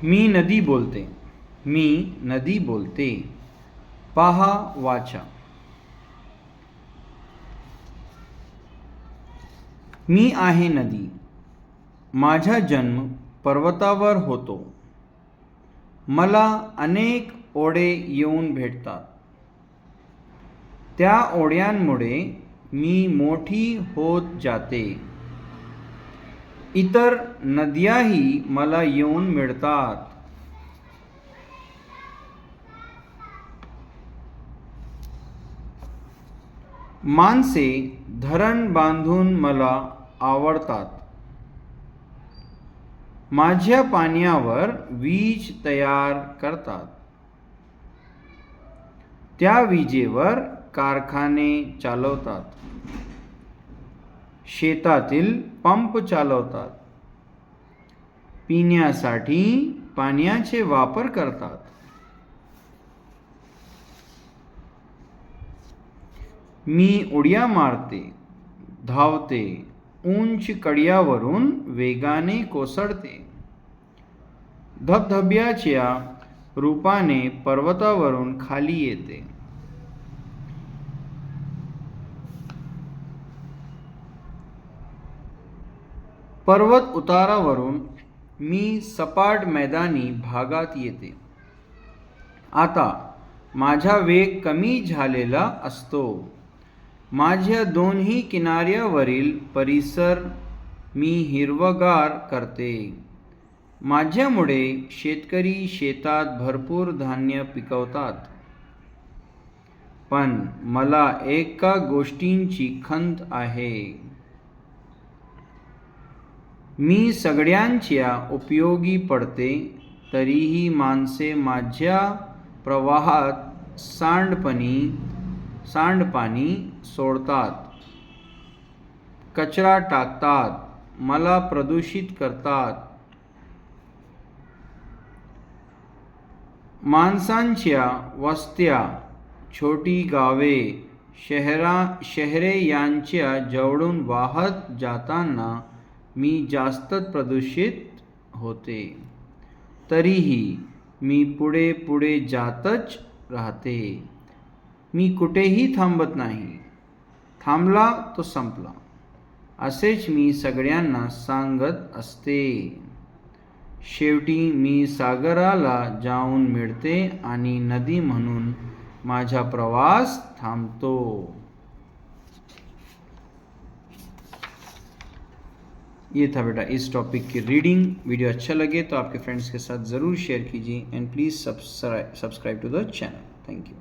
मी नदी बोलते, मी नदी बोलते, पहा वाचा. मी आहे नदी, माझा जन्म पर्वतावर होतो. मला अनेक ओढे येऊन भेटतात. त्या ओढ्यांमुळे मी मोठी होत जाते. इतर नद्याही मला येऊन मिळतात. माणसे धरण बांधून मला आवडतात. माझ्या पाण्यावर वीज तयार करतात. त्या विजेवर कारखाने चालवतात. शेतातील पंप चालवतात. पिण्यासाठी पाण्याचे वापर करतात. मी उड्या मारते, धावते, उंच कड्यावरून वेगाने कोसळते. धबधब्याच्या रूपाने पर्वतावरून खाली येते. पर्वत उतारावरून मी सपाट मैदानी भागात येते. आता माझा वेग कमी झालेला असतो. माझ्या दोन्ही किनाऱ्यावरील परिसर मी हिरवगार करते. माझ्यामुळे शेतकरी शेतात भरपूर धान्य पिकवतात. पण मला एका गोष्टींची खंत आहे. मी सगळ्यांच्या उपयोगी पडते, तरीही माणसे माझ्या प्रवाहात सांडपाणी सोडतात, कचरा टाकतात, मला प्रदूषित करतात. माणसांच्या वस्त्या, छोटी गावे, शहरे यांच्या जवळून वाहत जाताना मी जास्त प्रदूषित होते. तरीही मी पुढे जातच राहते. मी कुठेही थांबत नाही. थांबला तो संपला, असेच मी सगळ्यांना सांगत असते. शेवटी मी सागराला जाऊन मिळते आणि नदी म्हणून माझा प्रवास थांबतो. ये था बेटा इस टॉपिक की रीडिंग. वीडियो अच्छा लगे तो आपके फ्रेंड्स के साथ ज़रूर शेयर कीजिए and please subscribe to the channel. Thank you.